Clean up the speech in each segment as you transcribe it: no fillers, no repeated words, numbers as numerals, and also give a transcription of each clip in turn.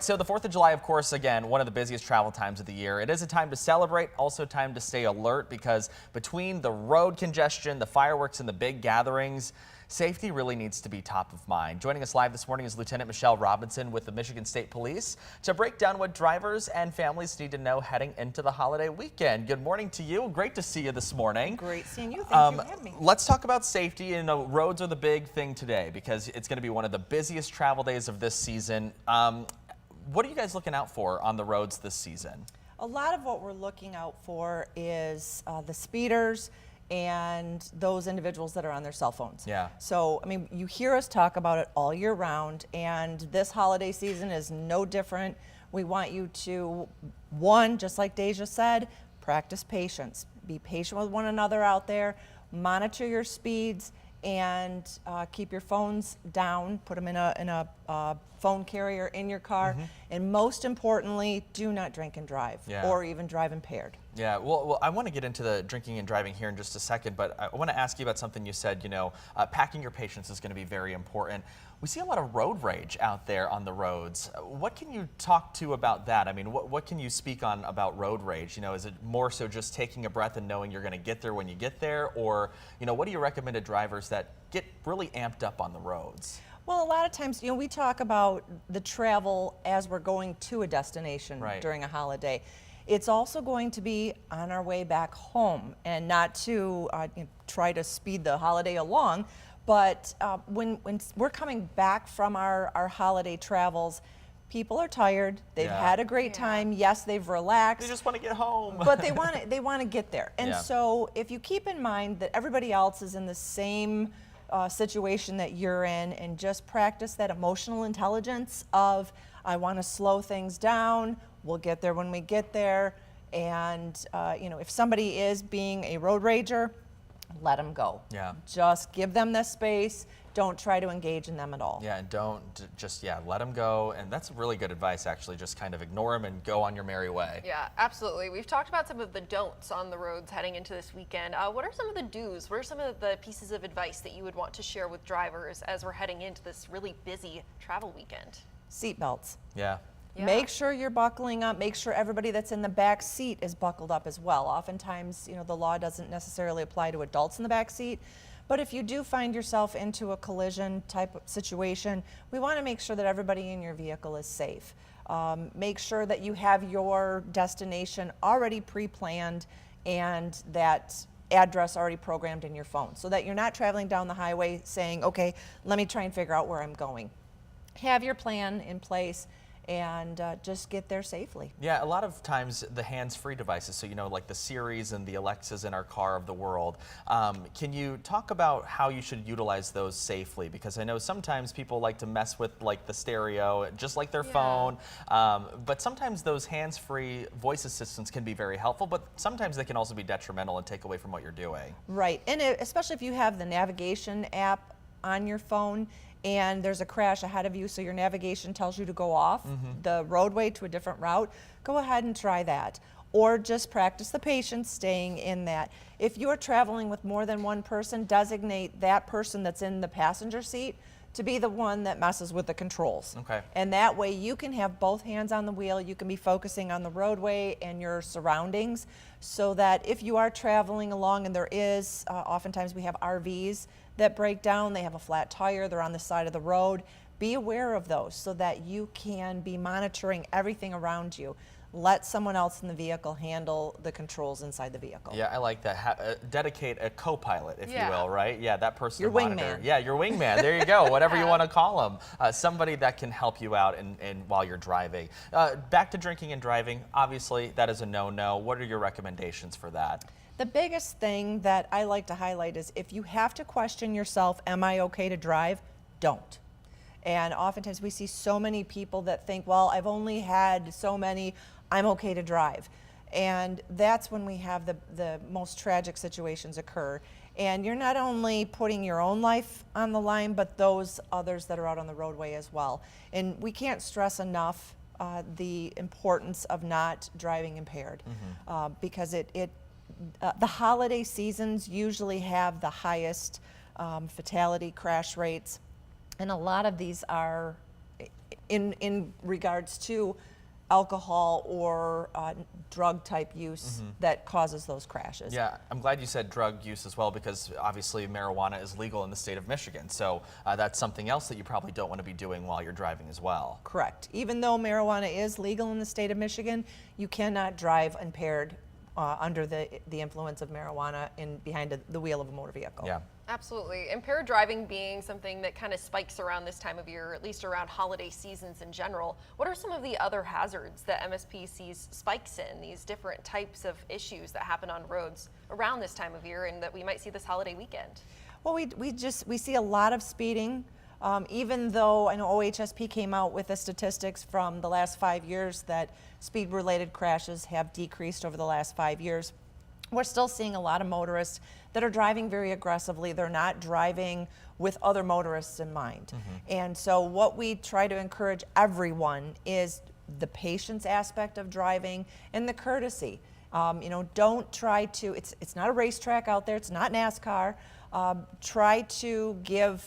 So the 4th of July, of course, again, one of the busiest travel times of the year. It is a time to celebrate, also time to stay alert because between the road congestion, the fireworks, and the big gatherings, safety really needs to be top of mind. Joining us live this morning is Lieutenant Michelle Robinson with the Michigan State Police to break down what drivers and families need to know heading into the holiday weekend. Good morning to you. Great to see you this morning. Great seeing you. Thank you for having me. Let's talk about safety. You know, roads are the big thing today because it's going to be one of the busiest travel days of this season. What are you guys looking out for on the roads this season? A lot of what we're looking out for is the speeders and those individuals that are on their cell phones. Yeah. So, I mean, you hear us talk about it all year round, and this holiday season is no different. We want you to, one, just like Deja said, practice patience. Be patient with one another out there, monitor your speeds, and keep your phones down, put them in a phone carrier in your car, and most importantly, do not drink and drive or even drive impaired. Yeah, well, I want to get into the drinking and driving here in just a second, but I want to ask you about something you said. You know, packing your patience is going to be very important. We see a lot of road rage out there on the roads. What can you talk to about that? I mean, what can you speak on about road rage? You know, is it more so just taking a breath and knowing you're going to get there when you get there? Or, you know, what do you recommend to drivers that get really amped up on the roads? Well, a lot of times, you know, we talk about the travel as we're going to a destination during a holiday. It's also going to be on our way back home, and not to try to speed the holiday along, but when we're coming back from our holiday travels, people are tired. They've had a great time. Yes, they've relaxed. They just want to get home. But they want to get there. And so if you keep in mind that everybody else is in the same situation that you're in, and just practice that emotional intelligence of, I want to slow things down. We'll get there when we get there. And you know, if somebody is being a road rager, let them go. Yeah. Just give them the space. Don't try to engage in them at all. Yeah, and don't just, let them go. And that's really good advice, actually. Just kind of ignore them and go on your merry way. Yeah, absolutely. We've talked about some of the don'ts on the roads heading into this weekend. What are some of the do's? What are some of the pieces of advice that you would want to share with drivers as we're heading into this really busy travel weekend? Seatbelts. Yeah. Make sure you're buckling up. Make sure everybody that's in the back seat is buckled up as well. Oftentimes, you know, the law doesn't necessarily apply to adults in the back seat. But if you do find yourself into a collision type of situation, we want to make sure that everybody in your vehicle is safe. Make sure that you have your destination already pre-planned and that address already programmed in your phone, so that you're not traveling down the highway saying, okay, let me try and figure out where I'm going. Have your plan in place and just get there safely. Yeah, a lot of times the hands-free devices, so you know, like the Siris and the Alexas in our car of the world, can you talk about how you should utilize those safely? Because I know sometimes people like to mess with like the stereo, just like their phone, but sometimes those hands-free voice assistants can be very helpful, but sometimes they can also be detrimental and take away from what you're doing. Right, and especially if you have the navigation app on your phone, and there's a crash ahead of you, so your navigation tells you to go off the roadway to a different route, go ahead and try that. Or just practice the patience staying in that. If you're traveling with more than one person, designate that person that's in the passenger seat to be the one that messes with the controls. Okay. And that way you can have both hands on the wheel, you can be focusing on the roadway and your surroundings, so that if you are traveling along and there is, oftentimes we have RVs that break down, they have a flat tire, they're on the side of the road. Be aware of those so that you can be monitoring everything around you. Let someone else in the vehicle handle the controls inside the vehicle. Yeah, I like that. Dedicate a co-pilot, if you will, right? Yeah, that person. Your wingman. Yeah, your wingman. There you go. Whatever you want to call them. Somebody that can help you out and while you're driving. Back to drinking and driving. Obviously, that is a no-no. What are your recommendations for that? The biggest thing that I like to highlight is if you have to question yourself, am I okay to drive? Don't. And oftentimes we see so many people that think, well, I've only had so many, I'm okay to drive. And that's when we have the most tragic situations occur. And you're not only putting your own life on the line, but those others that are out on the roadway as well. And we can't stress enough the importance of not driving impaired, because the holiday seasons usually have the highest fatality crash rates, and a lot of these are in regards to alcohol or drug type use that causes those crashes. Yeah, I'm glad you said drug use as well, because obviously marijuana is legal in the state of Michigan. So that's something else that you probably don't want to be doing while you're driving as well. Correct. Even though marijuana is legal in the state of Michigan, you cannot drive impaired under the influence of marijuana behind the wheel of a motor vehicle. Yeah. Absolutely. Impaired driving being something that kind of spikes around this time of year, at least around holiday seasons in general. What are some of the other hazards that MSP sees spikes in, these different types of issues that happen on roads around this time of year and that we might see this holiday weekend? Well, we see a lot of speeding. Even though I know OHSP came out with the statistics from the last 5 years that speed-related crashes have decreased over the last 5 years, we're still seeing a lot of motorists that are driving very aggressively. They're not driving with other motorists in mind. And so what we try to encourage everyone is the patience aspect of driving and the courtesy. Don't try to, it's not a racetrack out there, it's not NASCAR. Try to give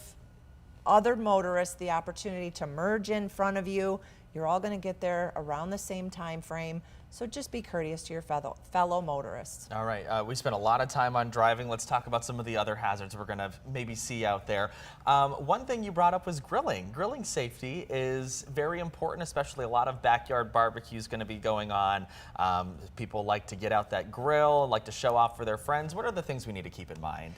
other motorists the opportunity to merge in front of you. You're all going to get there around the same time frame. So just be courteous to your fellow motorists. All right, we spent a lot of time on driving. Let's talk about some of the other hazards we're going to maybe see out there. One thing you brought up was grilling. Grilling safety is very important, especially a lot of backyard barbecues going to be going on. People like to get out that grill, like to show off for their friends. What are the things we need to keep in mind?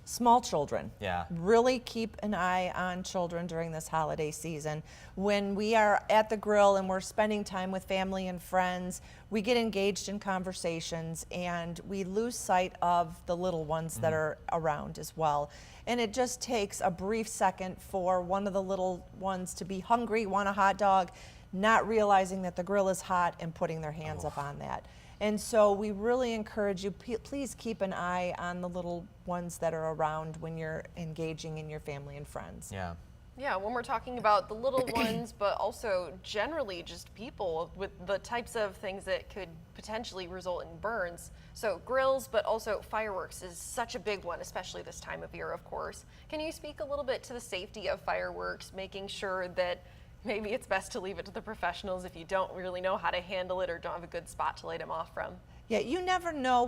Small children. Yeah. Really keep an eye on children during this holiday season. When we are at the grill and we're spending time with family and friends, we get engaged in conversations and we lose sight of the little ones that are around as well. And it just takes a brief second for one of the little ones to be hungry, want a hot dog, not realizing that the grill is hot and putting their hands up on that. And so we really encourage you, please keep an eye on the little ones that are around when you're engaging in your family and friends. Yeah. Yeah, when we're talking about the little ones, but also generally just people with the types of things that could potentially result in burns. So grills, but also fireworks is such a big one, especially this time of year, of course. Can you speak a little bit to the safety of fireworks, making sure that maybe it's best to leave it to the professionals if you don't really know how to handle it or don't have a good spot to light them off from? Yeah, you never know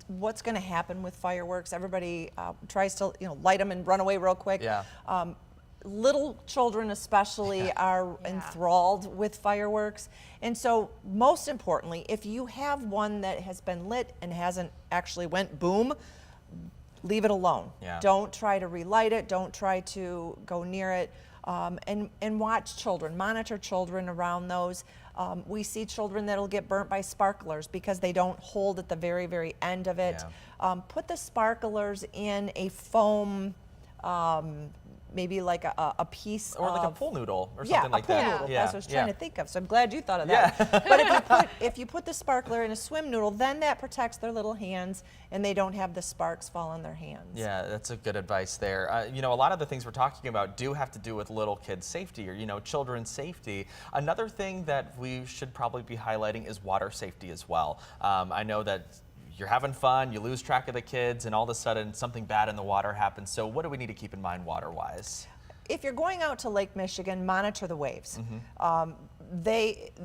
what's going to happen with fireworks. Everybody tries to light them and run away real quick. Yeah. Little children especially are enthralled with fireworks. And so most importantly, if you have one that has been lit and hasn't actually went boom, leave it alone. Yeah. Don't try to relight it. Don't try to go near it. And watch children, monitor children around those. We see children that'll get burnt by sparklers because they don't hold at the very, very end of it. Put the sparklers in a foam, maybe like a piece Or like a of pool noodle or something like a pool that. noodle. Yeah. That's what I was trying to think of. So I'm glad you thought of Yeah. that. But if you put the sparkler in a swim noodle, then that protects their little hands and they don't have the sparks fall on their hands. Yeah, that's a good advice there. A lot of the things we're talking about do have to do with little kids' safety or, children's safety. Another thing that we should probably be highlighting is water safety as well. I know that you're having fun, you lose track of the kids, and all of a sudden something bad in the water happens. So what do we need to keep in mind water-wise? If you're going out to Lake Michigan, monitor the waves.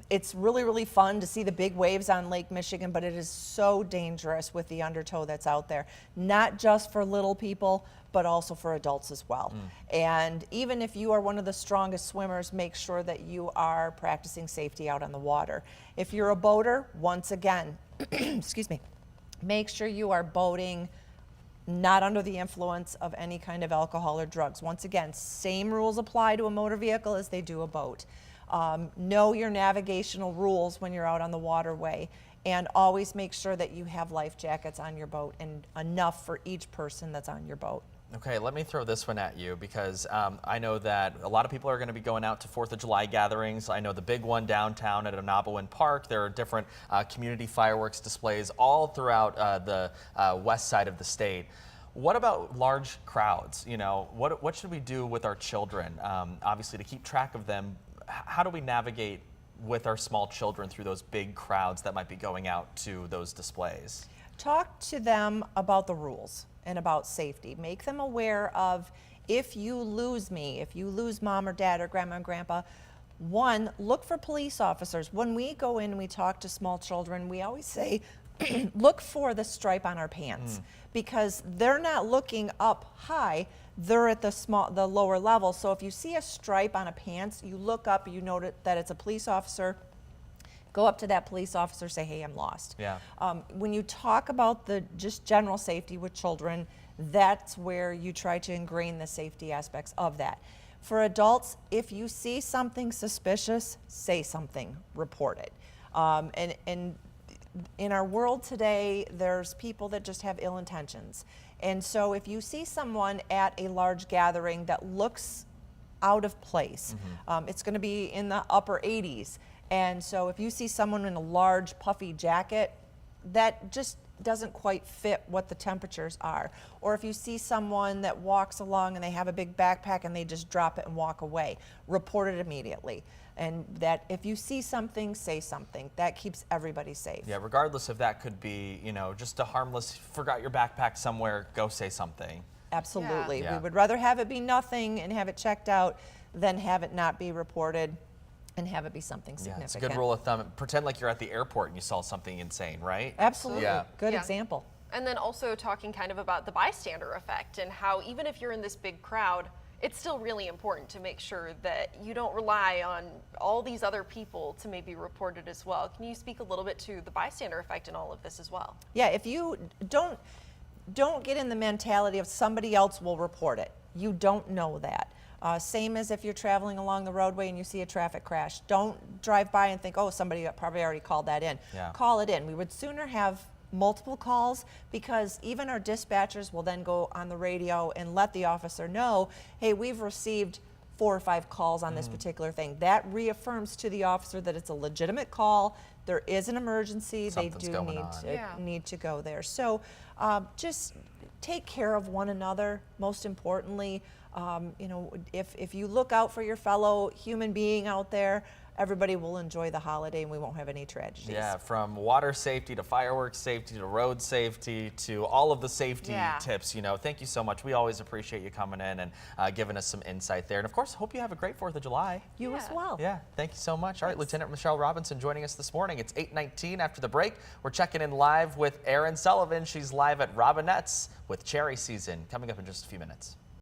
It's really, really fun to see the big waves on Lake Michigan, but it is so dangerous with the undertow that's out there, not just for little people, but also for adults as well. And even if you are one of the strongest swimmers, make sure that you are practicing safety out on the water. If you're a boater, once again, excuse me, make sure you are boating not under the influence of any kind of alcohol or drugs. Once again, same rules apply to a motor vehicle as they do a boat. Know your navigational rules when you're out on the waterway, and always make sure that you have life jackets on your boat and enough for each person that's on your boat. Okay, let me throw this one at you because I know that a lot of people are going to be going out to 4th of July gatherings. I know the big one downtown at Annapolis Park. There are different community fireworks displays all throughout the west side of the state. What about large crowds? What should we do with our children? Obviously, to keep track of them, how do we navigate with our small children through those big crowds that might be going out to those displays? Talk to them about the rules and about safety. Make them aware of, if you lose me, if you lose mom or dad or grandma and grandpa, One, look for police officers. When we go in and we talk to small children, we always say, look for the stripe on our pants because they're not looking up high, they're at the lower level. So if you see a stripe on a pants, you look up, you note that it's a police officer. Go up to that police officer, say, hey, I'm lost. Yeah. When you talk about the just general safety with children, that's where you try to ingrain the safety aspects of that. For adults, if you see something suspicious, say something, report it. And in our world today, there's people that just have ill intentions. And so if you see someone at a large gathering that looks out of place, it's going to be in the upper 80s. And so if you see someone in a large puffy jacket, that just doesn't quite fit what the temperatures are. Or if you see someone that walks along and they have a big backpack and they just drop it and walk away, report it immediately. And that if you see something, say something. That keeps everybody safe. Yeah, regardless if that could be, just a harmless, forgot your backpack somewhere, go say something. Absolutely. Yeah. We would rather have it be nothing and have it checked out than have it not be reported and have it be something Yeah, significant. it's a good rule of thumb. Pretend like you're at the airport and you saw something insane, right? Absolutely. Yeah. Good Yeah. example. And then also talking kind of about the bystander effect and how even if you're in this big crowd, it's still really important to make sure that you don't rely on all these other people to maybe report it as well. Can you speak a little bit to the bystander effect in all of this as well? Yeah, if you don't get in the mentality of somebody else will report it. You don't know that. Same as if you're traveling along the roadway and you see a traffic crash. Don't drive by and think, oh, somebody probably already called that in. Yeah. Call it in. We would sooner have multiple calls because even our dispatchers will then go on the radio and let the officer know, hey, we've received 4 or 5 calls on this particular thing. That reaffirms to the officer that it's a legitimate call. There is an emergency. Something's they do going need on. to, Yeah. need to go there. So just take care of one another, most importantly. If you look out for your fellow human being out there, everybody will enjoy the holiday and we won't have any tragedies. Yeah, from water safety to fireworks safety to road safety to all of the safety Yeah. tips. Thank you so much. We always appreciate you coming in and giving us some insight there. And of course, hope you have a great 4th of July. You as Yeah. well. Yeah, thank you so much. All right, Lieutenant Michelle Robinson joining us this morning. It's 8:19 after the break. We're checking in live with Erin Sullivan. She's live at Robinettes with cherry season coming up in just a few minutes.